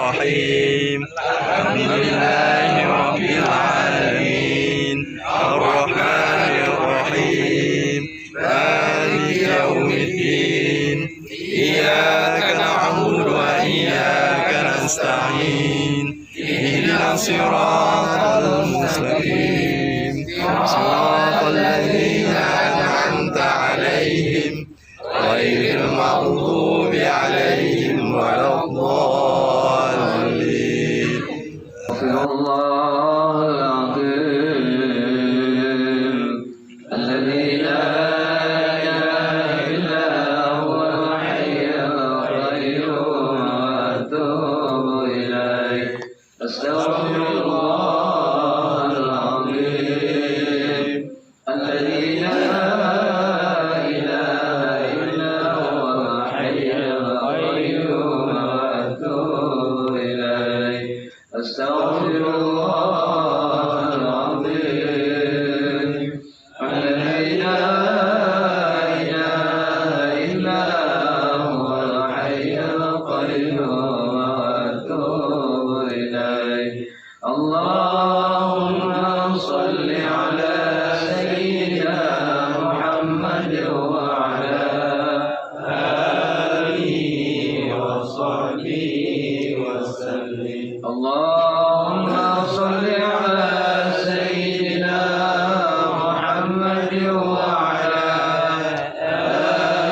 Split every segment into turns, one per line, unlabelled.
الرحيم الحمد لله رب العالمين الرحمن الرحيم مالك يوم الدين إياك نعبد وإياك نستعين اهدنا الصراط المستقيم صراط الذين أنعمت عليهم غير المغضوب عليهم ولا الضالين.
الله العظيم الذي لا إله إلا هو الحي القيوم وأتوب إليه. أستغفر الله العظيم الذي لا أستغفر الله العظيم الذي لا إله إلا هو الحي القيوم وأتوب إليه. اللهم صل على سيدنا محمد وعلى آله وصحبه وسلم. اللهم صل على سيدنا محمد وعلى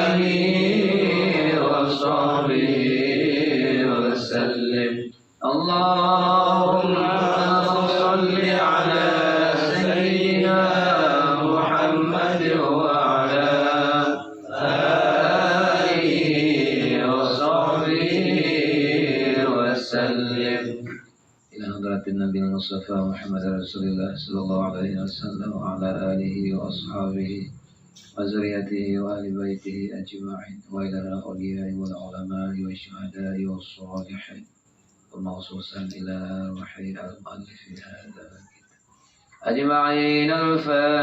آله وصحبه وسلم. اللهم صل على سيدنا محمد وعلى آله وصحبه وسلم. إلى حضرة النبي المصطفى محمد رسول الله صلى الله عليه وسلم وعلى آله وأصحابه وذريته وآل بيته أجمعين وإلى الأولياء والعلماء والشهداء والصالحين ومخصوصا إلى وحي المؤلف هذا الكتاب أجمعين. الفاتحة.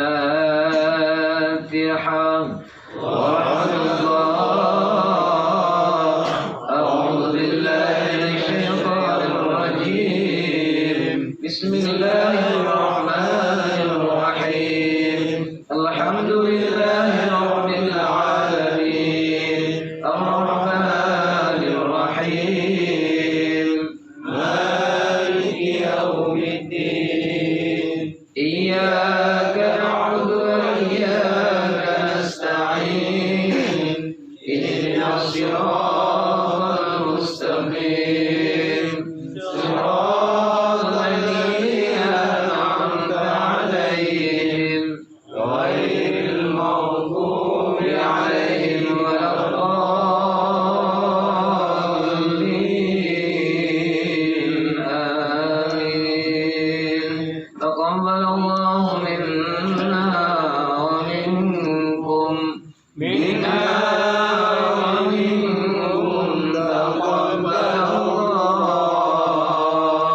ورحمة الله. أعوذ بالله من الشيطان الرجيم. بسم الله الرحمن الرحيم. الحمد لله رب العالمين الرحمن الرحيم مالك يوم الدين إياك نعبد وإياك نستعين اهدنا الصراط المستقيم صراط الذين أنعمت عليهم غير المغضوب عليهم ولا الضالين. آمين. تقبل الله منا ومنكم تقبل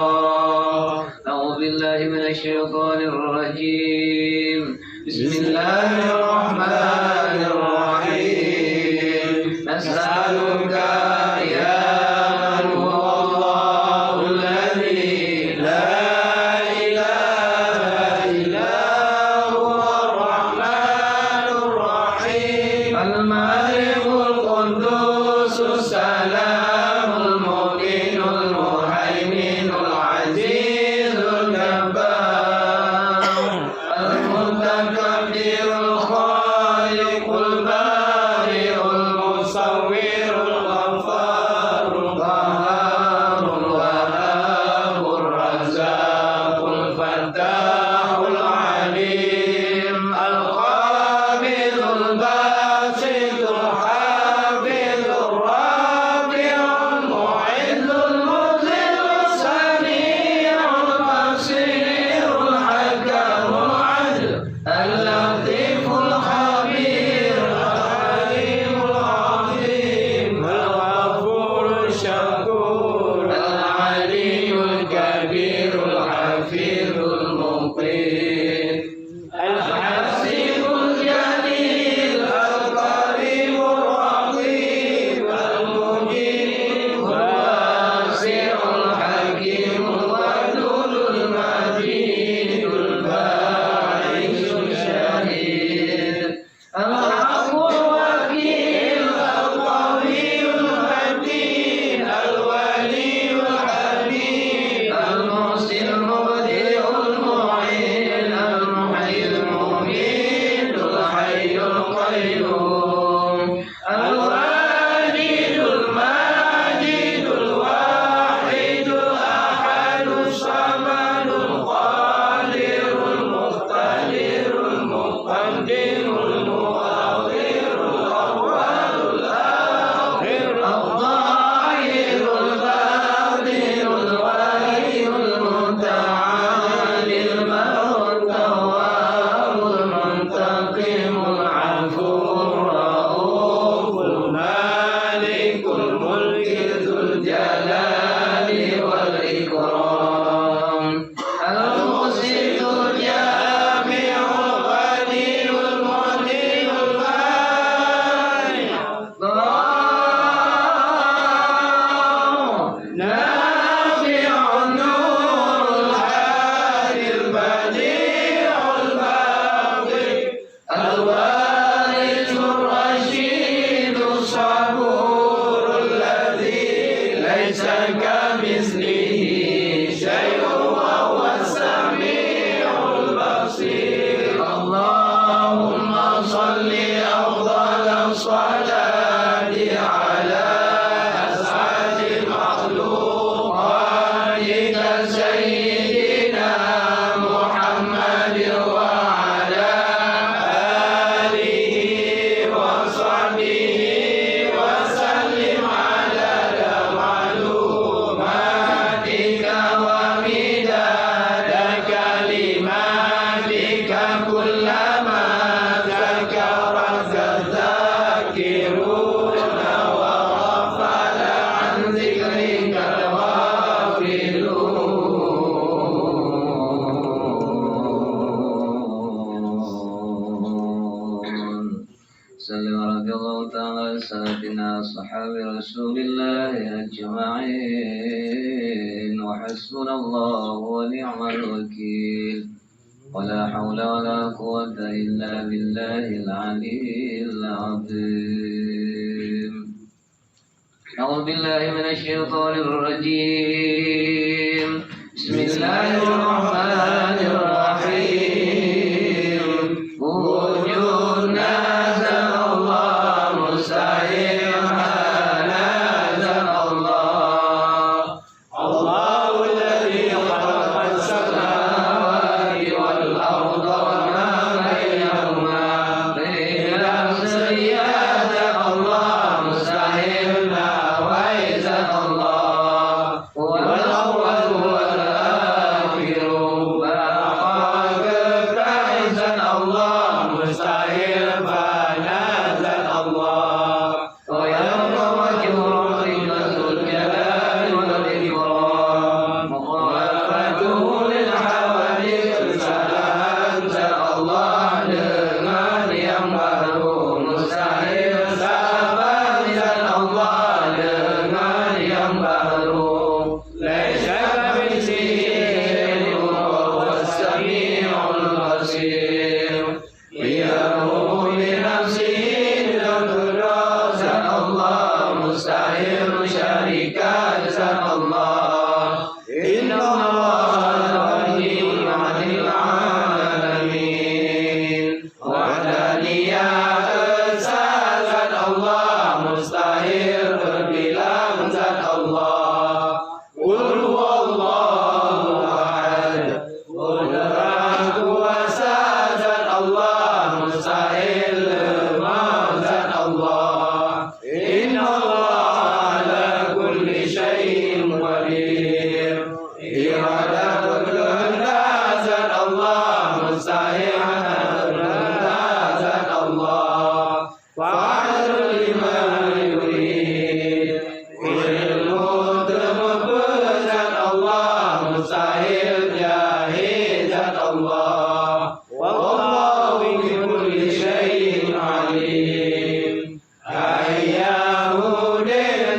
الله. أعوذ بالله من الشيطان الرجيم. بسم الله الرحمن الرحيم. نسألك يا من هو الله الذي لا إله إلا هو الرحمن الرحيم الملك القدوس السلام المؤمن المهيمن العزيز الجبار المتكبر
كمثله شيء وهو السميع البصير اللهم صل أفضل الصلاة على أسعد مخلوقاتك سيدنا محمد وعلى آله وصحبه وسلم عدد معلوماتك ومداد كلماتك كلما ذكرك الذاكرون وغفل عن ذكرك الغافلون
سلم رضي الله تعالى عن سادتنا أصحاب رسول الله أجمعين وحسبنا الله ونعم الوكيل ولا حول ولا قوة إلا بالله العلي العظيم أعوذ بالله من الشيطان الرجيم بسم الله الرحمن الرحيم وجودنا نزل الله مستعيرها نزل الله
الله الذي خلق السماوات والأرض وما بينهما
بنفس يزل الله مستعيرنا ويزل الله هو الأول والآخر فأخاك فأنزل الله مستعير فنزل الله ويوم وجه ربك ذو الجلال والإكرام مخالفته للحوادث فأنزل الله dengan yang baru mustahil فأنزل الله dengan yang baru
ليس كمثله وهو السميع البصير إنه بنفسه القدوس الله مستعير شريكا الله إن الله غني عن العالمين ودانيا زاد الله مستعير بالبلاد زاد الله قل هو الله أحد قل رب وساد الله مستعير ما زاد الله إن الله على كل شيء قدير إرادة الناس الله مستعير زاد الله فعل لما يريد الموت مبزل الله مستعير جاهد الله والله بكل شيء عليم أياه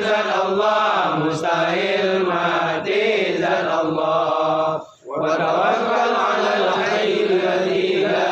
زاد الله مستعير ماتي زاد الله وتوكل على الحي الذي لا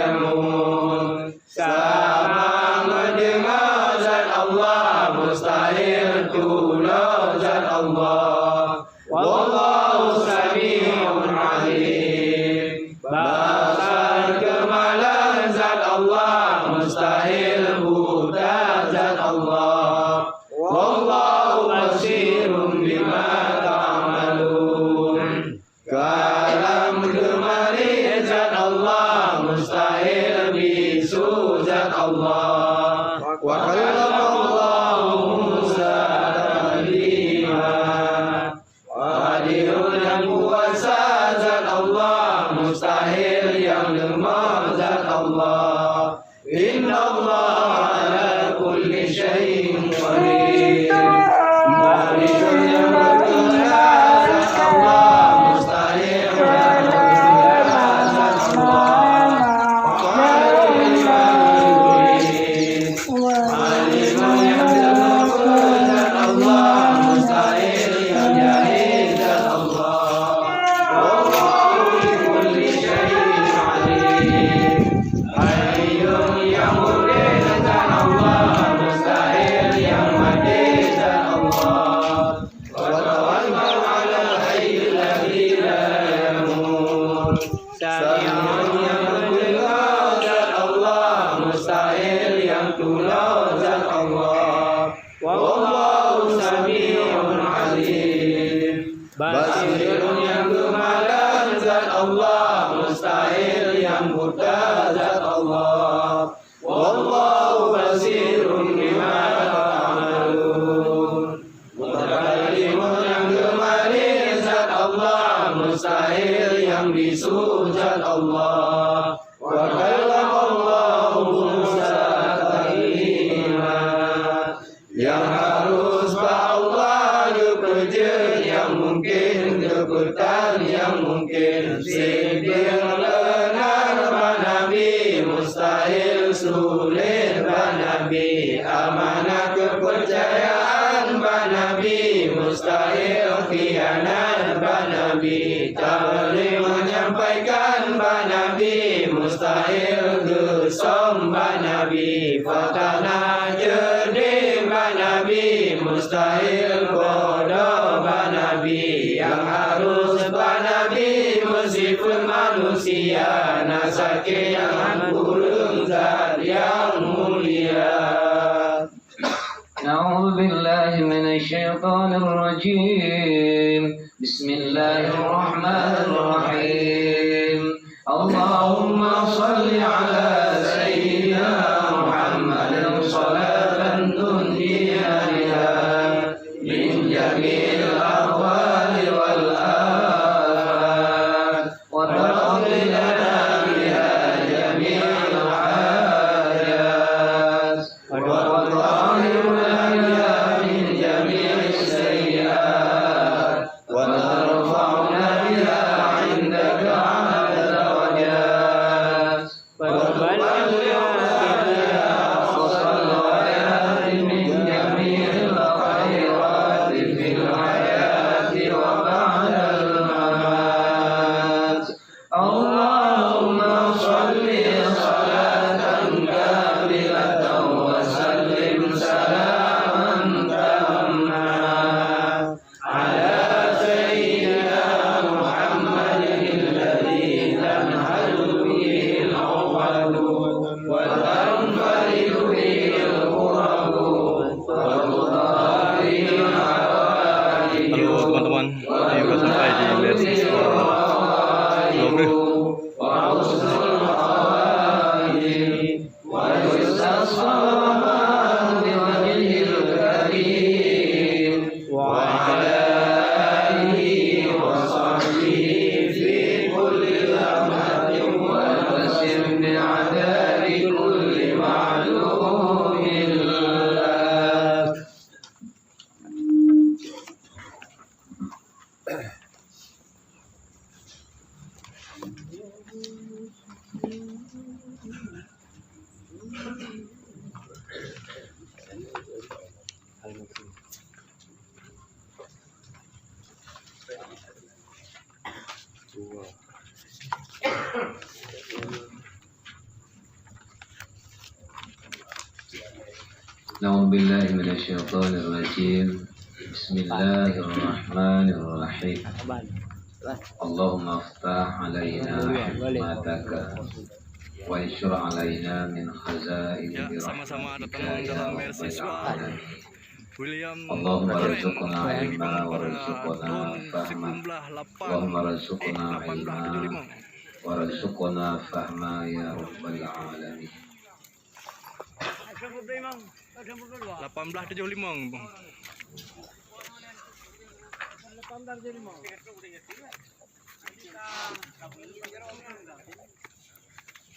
يموت sama mendengar zat Allah mustahil tula zat Allah wallahu sami'un alim basar kemalan zat Allah mustahil buta zat Allah wallahu basirun bima ta'malun kalam gemari zat Allah mustahil bisu zat Allah wa khalaqallahu Musa taklima qadirun yang kuasa zat Allah mustahil yang lemah zat Allah inna Allah ala kulli syai'in qadir malikul yang berkuasa zat Allah mustahil yang lemah zat Allah Allah mustahil yang jahil zat Allah Basirun yang gemalan zat Allah, mustahil yang buta zat Allah. Wallahu basirun bima ta'malun. Mutakallimun yang gemalir zat Allah, mustahil yang bisu zat Allah. Wa kallamallahu Musa taklima. Yang harus Allah bekerja, yang mungkin keputan, yang mungkin sipir benar Nabi, mustahil sulit Nabi, amanah kepercayaan Nabi, mustahil khianat Nabi, tabligh menyampaikan Nabi, mustahil gesom Nabi, fatana jadi Nabi, mustahil bodoh Nabi, yang harus Nabi meskipun manusia, nasake yang burung zat yang mulia.
أعوذ بالله من الشيطان الرجيم بسم الله الرحمن الرحيم اللهم صل على سيدنا محمد صلاة تنجينا بها من جميع الأهوال والآفات وتقضي لنا بها جميع الحاجات وتطهر لنا من جميع السيئات وترفعنا بها عندك على الدرجات وتبلغنا بها أقصى الغايات من جميع الخيرات في الحياة وبعد الممات اللهم صل صلاة كاملة وسلم سلاما تاما على سيدنا محمد الذي تنهج به العقد وتنفرج به الكرب وتضاء به العوائد
Halo teman-teman, ayo sampai di beasiswa Lombok.
وحسن العوائد ويستصفى بوجهه الكريم وعلى آله وصحبه في كل لمحة ونسم بعذاب كل معلوم لك. أعوذ بالله من الشيطان الرجيم بسم الله الرحمن الرحيم اللهم افتح علينا حكمتك وانشر علينا من خزائن
Sama-sama ada
برحمتك
teman
يا
dalam
رب
beasiswa
العالمين
William
اللهم
Karen,
ارزقنا علما وارزقنا فهما اللهم ارزقنا علما
1875.
وارزقنا فهما يا رب العالمين
1875 bang.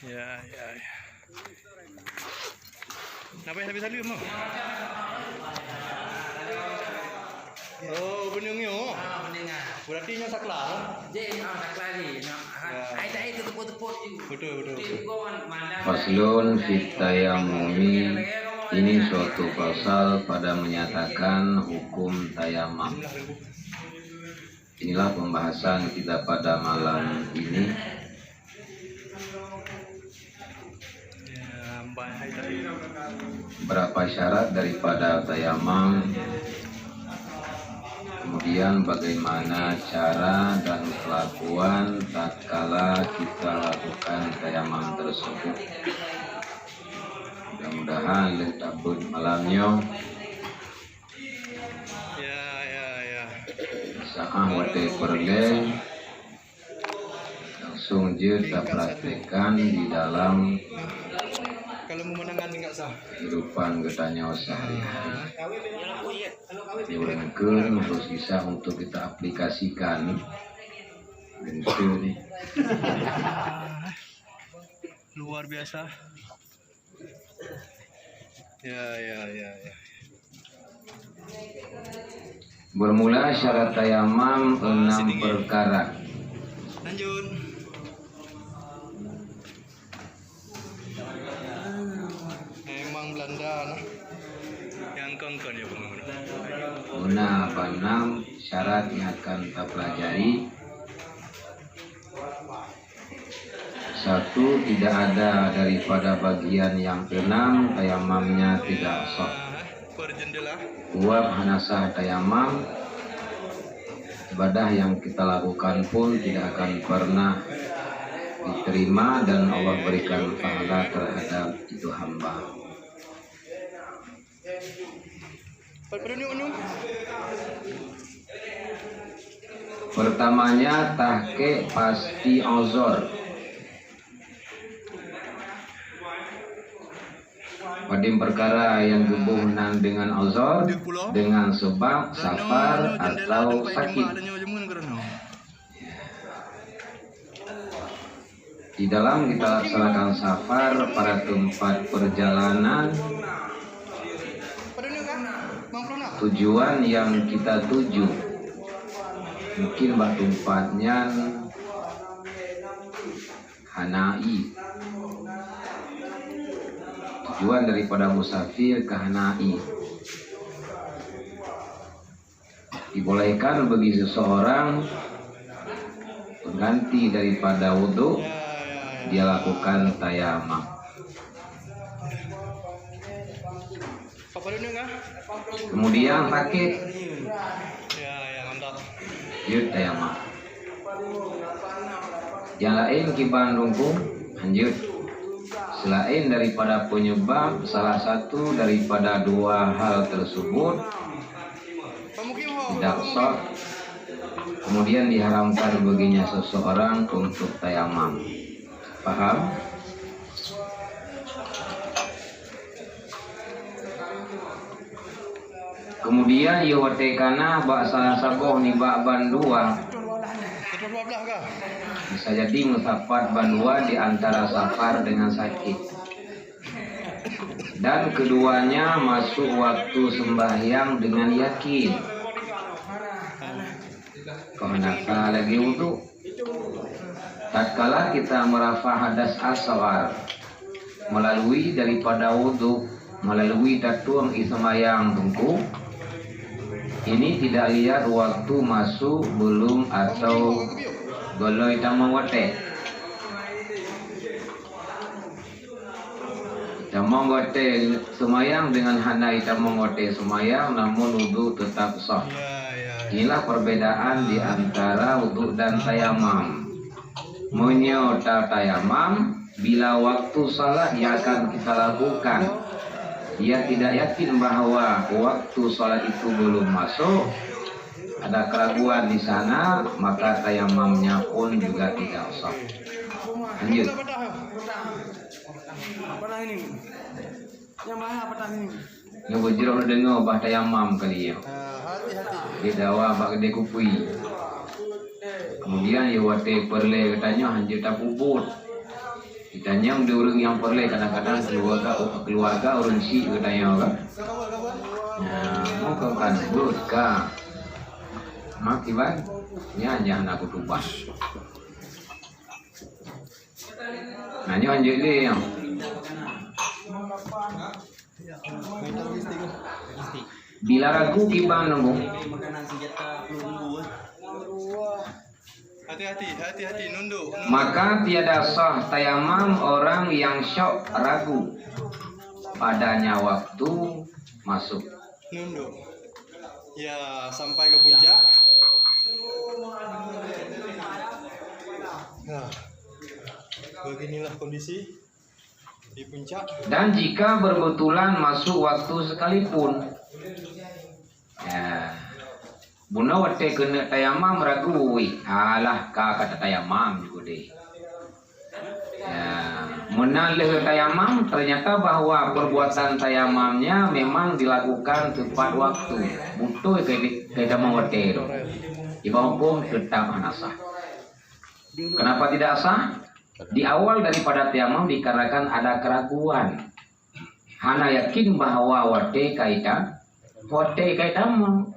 Ya. Kenapa ya habis salim bang? Oh, benyungnya. Berarti nya saklar. Betul.
Faslun fit tayamumi. Ini suatu pasal pada menyatakan hukum tayamam. Inilah pembahasan kita pada malam ini. Berapa syarat daripada tayamam, kemudian bagaimana cara dan kelakuan tatkala kita lakukan tayamam tersebut. Mudah-mudahan letabun malamnya
Ya.
bisa saah wate perle langsung je kita praktekkan di dalam
Kalau memenangkan enggak sah.
kehidupan getanya sehari-hari. Diurangkan terus bisa untuk kita aplikasikan. Bentuk nih.
Luar biasa. Ya.
Bermula syarat tayamam 6 perkara.
Lanjut. Memang Belanda nah. Yang kongkon ya
Guna apa 6 syarat yang akan kita pelajari. 1. Tidak ada daripada bagian yang keenam tayamamnya tidak sah.
Berjendela.
2. Hanasah tayamam. Ibadah yang kita lakukan pun tidak akan pernah diterima dan Allah berikan pahala terhadap itu hamba. Pertamanya tahke pasti ozor. Padim perkara yang hubungan dengan ozor dengan sebab safar atau sakit. Di dalam kita laksanakan safar pada tempat perjalanan, tujuan yang kita tuju mungkin tempatnya Hanai. Tujuan daripada musafir ke Hanai dibolehkan bagi seseorang pengganti daripada wudhu dia lakukan tayamam. Kemudian sakit yud tayamam. Yang lain kiban rungkung lanjut. Selain daripada penyebab salah satu daripada dua hal tersebut tidak sah, kemudian diharamkan baginya seseorang untuk tayamam. Paham? Kemudian yawatekana bak salah saboh ni bak bandua. Bisa jadi musafat bandua di antara safar dengan sakit. Dan keduanya masuk waktu sembahyang dengan yakin. Kehendak lagi wudu. Tatkala kita merafa hadas asghar melalui daripada wudu, melalui tatuang ismayang tungku, ini tidak lihat waktu masuk belum atau goloi tamang wate. Tamang wate semayang dengan hanai tamang wate semayang namun wudu tetap sah. Inilah perbedaan di antara wudu dan tayamam. Menyota tayamam bila waktu salat yang akan kita lakukan, ia tidak yakin bahwa waktu salat itu belum masuk, ada keraguan di sana, maka tayamamnya pun juga tidak sah. Lanjut. Yang berjeruk dengar bah tayamam kali ya. Dia dawa bak gede kupui. Kemudian ya wate perle katanya hanjir tak puput. Ditanya udah orang yang perle kadang-kadang keluarga orang si katanya kan. Nah, mau kau kan burka. Makiban, nya jangan aku tubah. Nanya anjir dia yang. Bila ragu kibang nunggu.
Hati-hati nunduk.
Maka tiada sah tayamam orang yang syok ragu padanya waktu masuk.
Nunduk. Ya, sampai ke puncak. Nah, beginilah kondisi di puncak.
Dan jika berbetulan masuk waktu sekalipun, ya, Buna wate kena tayamam ragui. Alah kata tayamam juga deh. Ya, menalih tayamam ternyata bahwa perbuatan tayamamnya memang dilakukan tepat waktu. Butuh kita mewate. Iba hukum tetap sah. Kenapa tidak sah? Di awal daripada tayamam dikarenakan ada keraguan. Hana yakin bahwa wate kaitan mau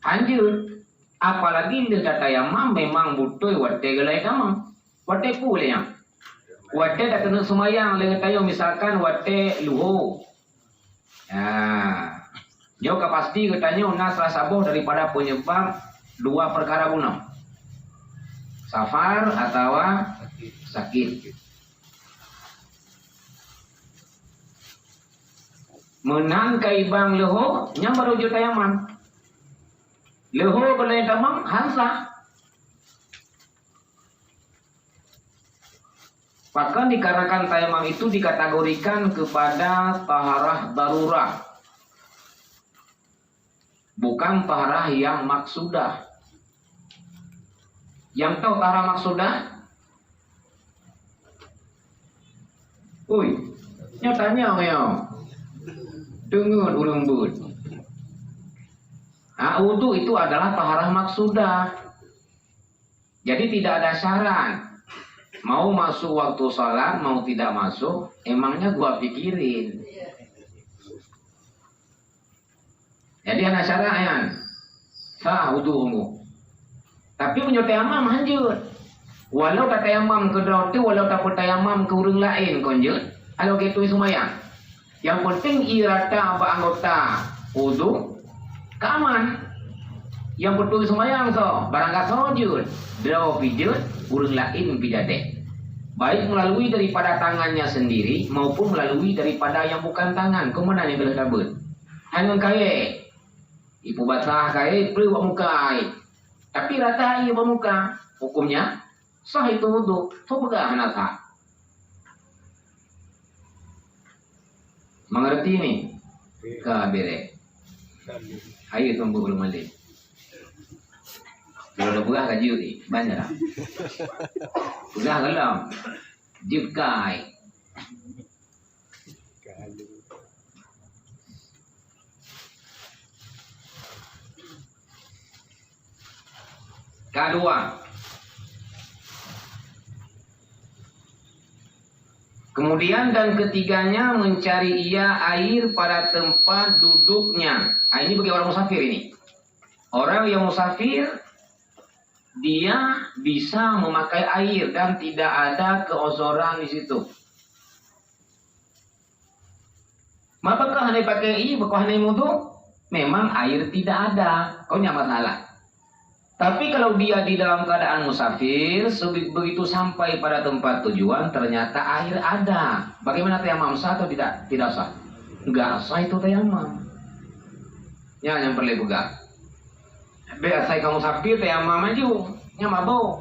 anjur. Apalagi lihat tayamam memang butuh wate gelai tamam. Wate pula yang. Wate dah kena semayang lihat tayo misalkan wate luho. Ya. Jauh pasti katanya nasrah sabuh daripada penyebab dua perkara guna. Safar atau sakit. Menang kaibang leho nya baru jo tayamam. Leho boleh tamam hansa. Bahkan dikarenakan tayamam itu dikategorikan kepada taharah darurah. Bukan taharah yang maksudah. Yang tahu taharah maksudah? Uy, nyatanya ya. Dengar urang bud. Wudu itu adalah taharah maksudah. Jadi tidak ada syarat. Mau masuk waktu sholat, mau tidak masuk, emangnya gua pikirin. Jadi ada syaratnya. Sah wudumu. Tapi punya tayamam lanjut. Walau tak tayamam ke drauti, walau tak tayamam ke urang lain konjut. Kalau gitu semuanya. Yang penting irata apa anggota wudu keaman. Yang betul semayang so barangkat sojud draw pijut urang lain pijade. Baik melalui daripada tangannya sendiri maupun melalui daripada yang bukan tangan. Kemana yang boleh kabut? Hanya kaya ibu basah kaya perlu buat muka. Tapi rata ia buat muka. Hukumnya sah itu wudu. So begah nasa. Mengerti ini? Kabere. Ayo tunggu belum mandi. Kalau udah pegah kaji ni, banyak lah. Pegah kelam, jikai. Kedua. Kemudian dan ketiganya mencari ia air pada tempat duduknya. Ini bagi orang musafir ini. Orang yang musafir dia bisa memakai air dan tidak ada keozoran di situ. Apakah hanya pakai ini? Apakah hanya wudu? Memang air tidak ada. Kau nggak masalah. Tapi kalau dia di dalam keadaan musafir, begitu sampai pada tempat tujuan, ternyata air ada. Bagaimana tayamam sah atau tidak? Tidak sah. Enggak sah itu tayamam. Ya, yang perlu pegang. Biasa kamu musafir tayamam aja, yang mabuk.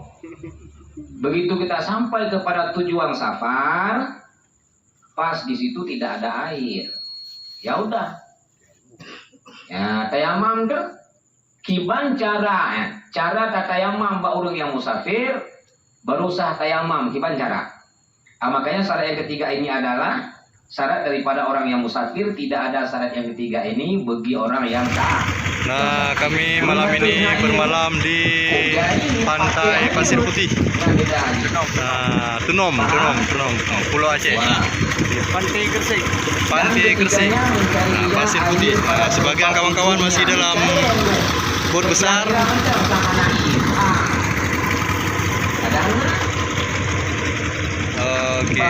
Begitu kita sampai kepada tujuan safar, pas di situ tidak ada air. Ya udah. Ya, tayamam tuh kiban cara tatayamam ba urang yang musafir baru sah tayamam kiban cara. Makanya syarat yang ketiga ini adalah syarat daripada orang yang musafir. Tidak ada syarat yang ketiga ini bagi orang yang sah.
Nah, kami malam ini bermalam di pantai Pasir Putih. Nah, Tunom, Pulau Aceh. Pantai Gresik. Nah, Pasir Putih. Nah, sebagian kawan-kawan masih dalam bot besar. Oke.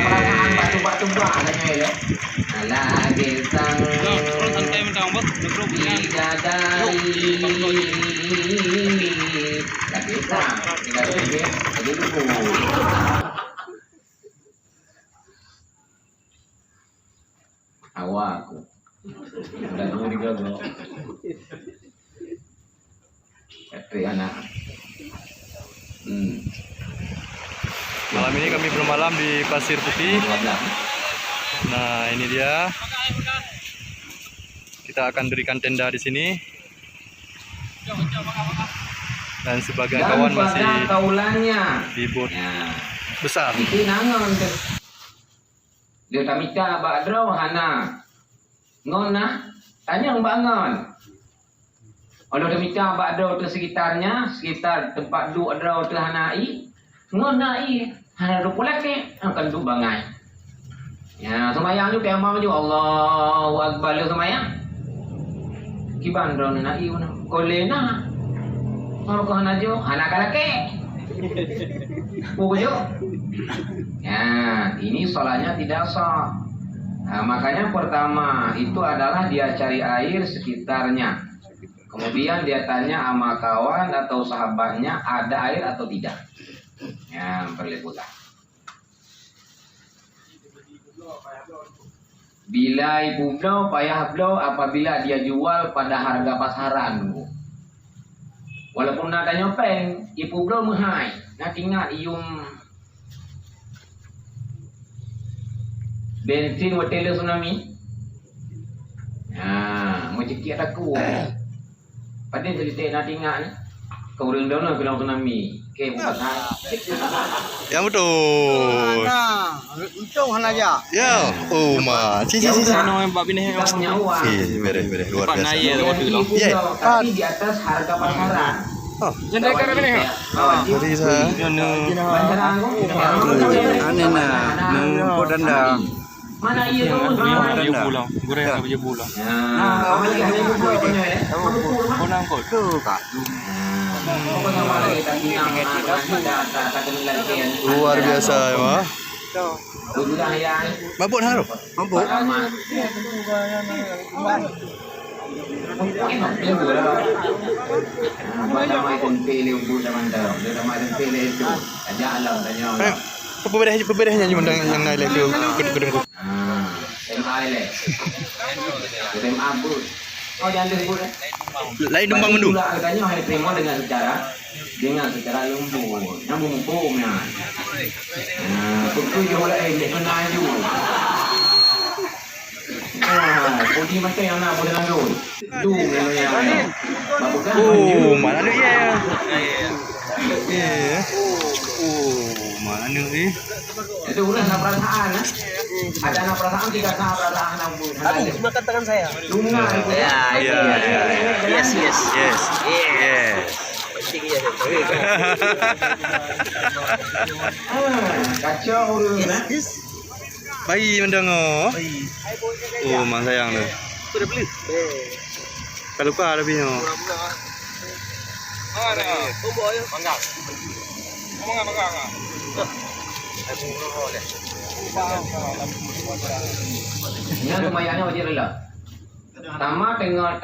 Awak udah dulu digagal. Anak.
Malam ini kami bermalam di Pasir Putih. Nah, ini dia. Kita akan berikan tenda di sini. Dan sebagian
Dan
kawan masih
pada kaulannya.
di bot
Ya.
besar.
Itu nangon tu. Dia tamika badro hana. Ngona tanya bangon. Kalau tamika badro tu sekitarnya, sekitar tempat du adro tu hanai. Ngonai hana du pulake akan du bangai. Ya, semayang tu kemau ju Allahu akbar lu semayang. Kiban ro nai una. Kolena. Kalau kau hana jo hana kalake. Pujo. Ya, ini sholatnya tidak sah. Nah, makanya pertama itu adalah dia cari air sekitarnya. Kemudian dia tanya sama kawan atau sahabatnya ada air atau tidak. Ya, berliputan. Bila ibu blo, payah blo apabila dia jual pada harga pasaran. Walaupun ada nyopeng, ibu blo mahai. Nak ingat ium bensin hotel tsunami. Nah, macam kia aku. Pada cerita nak ingat ni. Kau orang dah nak bilang tsunami. Ke bukan hai.
Yang betul.
Untung hana aja.
Ya, oh ma.
Ya udah.
Yang bab ini
Kita punya uang.
Beres luar
Cepat
biasa.
naik.
Dia
waktu tu.
ibu
Ya.
blo, tapi di atas harga pasaran.
Oh,
Yang dah kat ni.
jadi saya
Ane na, nung podanda.
Mana iya tu?
Dia pulang. Goreng apa dia pulang.
Apa lagi ada ibu blo punya ya?
Konang kot. Tu kak.
Apa sama lagi tak pinang tak kenal lagi.
luar biasa ya, Ma.
Sudah ya.
Mabuk haru.
Mabuk.
Pertama itu pilih untuk zaman dah. Pertama itu pilih itu. Aja alam tanya.
Perbedanya cuma yang naik lagi gedung.
SMA le. SMA bu. Oh jangan disebut.
Lain numpang mendu.
Katanya hai terima dengan secara lembut. Yang mumpungnya. Betul je oleh kena ju. Pudi macam yang nak boleh ngandung. Tu yang. Bukan.
Oh, mana ni ya? Ya. Oh, mana ni?
Itu udah anak perasaan. Ada anak perasaan, tidak anak perasaan ampun.
Cuma katakan saya.
Lunga itu ya.
Yes.
Kacau urus.
Bayi mendengar. Oh, mak sayang tu.
Sudah beli.
Kalau kau ada punya.
Mana? Tunggu ayo. Mangga. Mangga.
Ini semayangnya wajib rela. Pertama tengok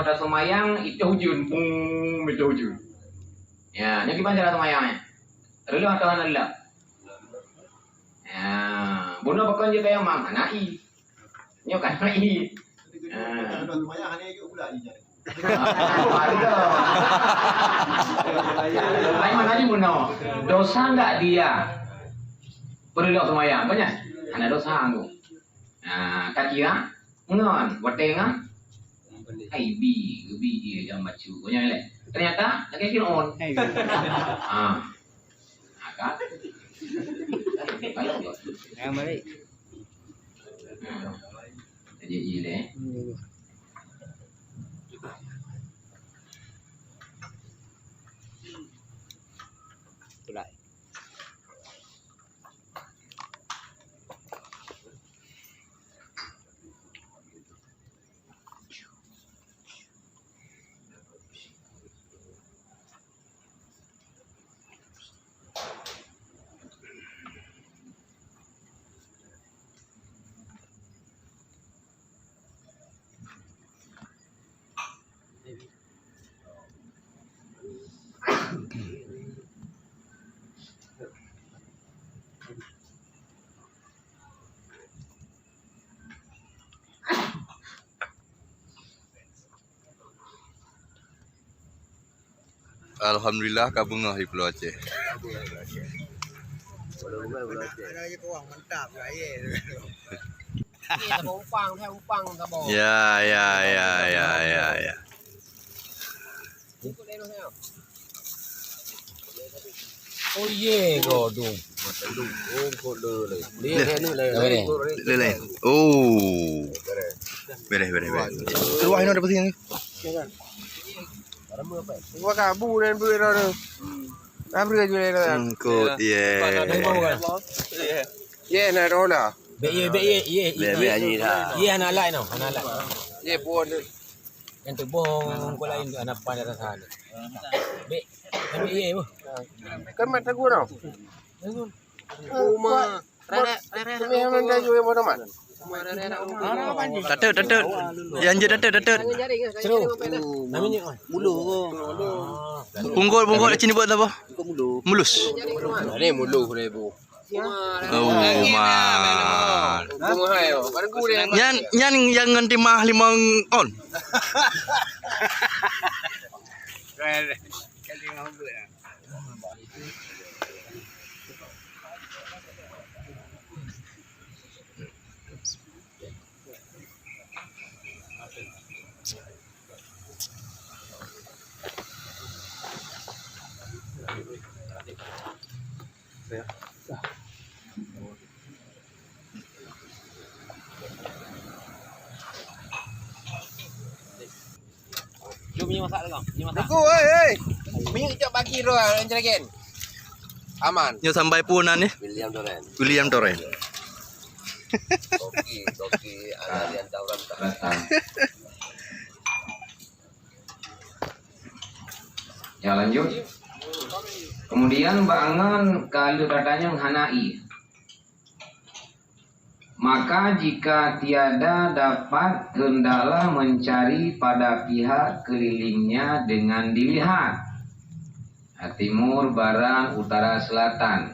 dah semayang itu hujun, bung itu hujun. Ya, ni gimana cara semayangnya? Rela atau rela? Ya, bunuh bakal je kayak mana i? Nyo kan i.
Lumayan hanya juga pula ni.
Lain mana aja bunuh? Dosa enggak dia? Perlu semayang banyak. Ada dosa aku. Nah, kaki ngon, watenga. Hai bi dia jam macu. Banyak le. Ternyata lagi kira on. Agak.
Yang balik.
Jadi ile.
Tulai.
Alhamdulillah kabungah di Pulau Aceh. Ya.
Oh ye godong. Matandung. Oh kodole. Lihat ni lah.
Lele. Oh. Beres. Keluar ini ada pasir ni.
Gua kabu dan beri dah. Apa dia jual dah?
Kod ye.
Ye na rola.
Be ye.
Be aji dah.
Ye anak lain tau, anak lain.
Ye pun.
Yang tu bohong kau lain tu anak pan atas sana. Be, ambil ye bu.
Kan mata gua tau. Rumah. Memang dah jual mana mana.
Tatut. Yang je tatut.
Seru. Namanya on.
Bulu. Punggol sini buat apa? Mulus.
Ni mulu boleh bu.
Oh, man.
Bunga hayo. Pada gua dia.
Yang nganti mah 5 on.
Jom ni masak dah kau. Ni masak.
Aku hey. Minyak kejap bagi roh anjir again. Aman.
Nyo sampai punan ni. William Torren.
Toki ada yang tawuran
Selatan. Ya lanjut. Kemudian bangun kalau katanya menghanai. Maka jika tiada dapat, hendaklah mencari pada pihak kelilingnya dengan dilihat. Timur, barat, utara, selatan.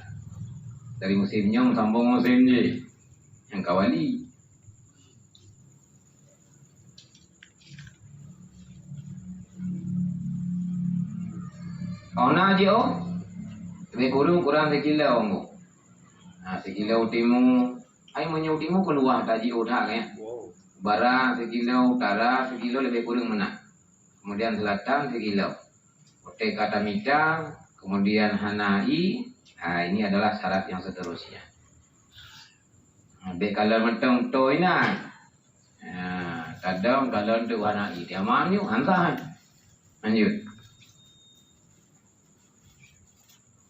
Dari musim nyom sambung musim je. Yang kawali. Kau nak je oh? Lebih kurang sekilau mu. Sekilau timur. Ai menyu timur keluar taji udah kan. Barat sekilau, utara sekilau lebih kurang mana. Kemudian selatan sekilau. Ote kata mita, kemudian hanai. Ini adalah syarat yang seterusnya. Be kalau mentong toina. Kadang kalau tu hanai dia mam yu antah. Lanjut.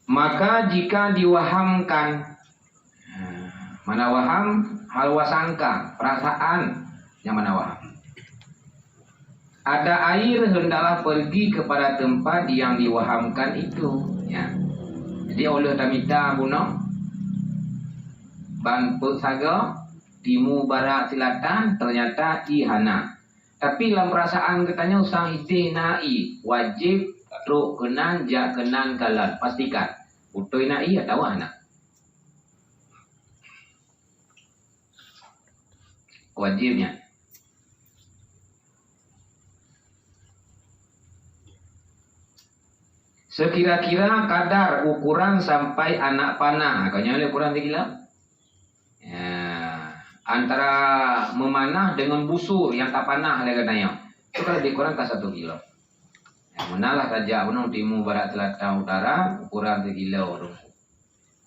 Maka jika diwahamkan, mana waham? Hal wasangka, perasaan yang mana waham. Ada air, hendaklah pergi kepada tempat yang diwahamkan itu. Ya. Jadi oleh tamita buno, ban saga, timur, barat, selatan, ternyata ihana. Tapi dalam perasaan katanya usang ite nai, wajib truk kenan, jak kenan kalan, pastikan. Utoi nai atau anak. Wajibnya. Sekira-kira kadar ukuran sampai anak panah. Kau nyala ukuran 3 kilo? Ya, antara memanah dengan busur yang tak panah ada katanya. Itu kalau lebih kurang ke 1 kilo. Ya, menalah saja penuh timur, barat, selatan, utara ukuran 3 kilo.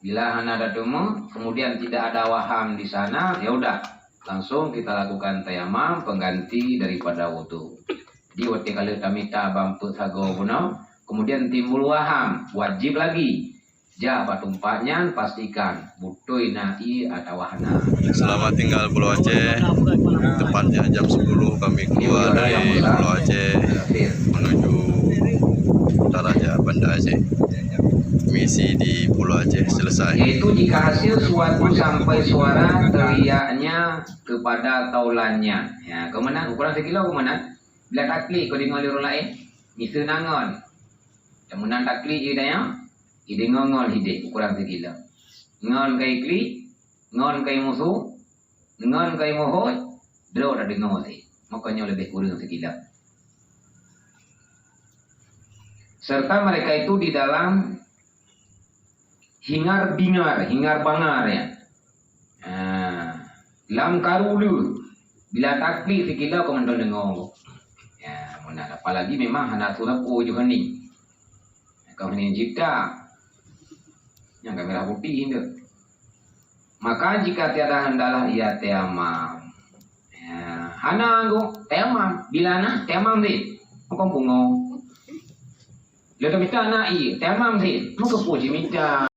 Bila anak ada demo, kemudian tidak ada waham di sana, ya udah. Langsung kita lakukan tayamam pengganti daripada wudu. Jadi waktu kalau tamita bampu sago puno, kemudian timbul waham, wajib lagi. Ja patumpatnya pastikan butoi nai atau wahana.
Selamat tinggal Pulau Aceh. Tepatnya jam 10 kami keluar dari Pulau Aceh menuju utaranya Banda Aceh. Misi di Pulau Aceh selesai.
Yaitu jika hasil suatu sampai suara teriaknya kepada taulannya. Ya, kemenang ukuran 1 kilo kemenang. Bila taklik kau dengar orang lain, bisa nangon. Kemenang taklik dia daya, dia ngongol hidup ukuran 1 kilo. Ngon kai klik, ngon kai musuh, ngon kai mohoi, draw dah dengar sih. Makanya lebih kurang 1 kilo. Serta mereka itu di dalam hingar bangar ya. Lam karulu bila takli sekila kau mental dengar. Ya, mana apalagi memang hendak surat juga ni. Kau ni jika yang merah putih itu. Maka jika tiada hendalah ia temam. Ya, hana anggo temam, bilana temam di. Muka bungo. Lalu kita na i temam di. Muka puji minta.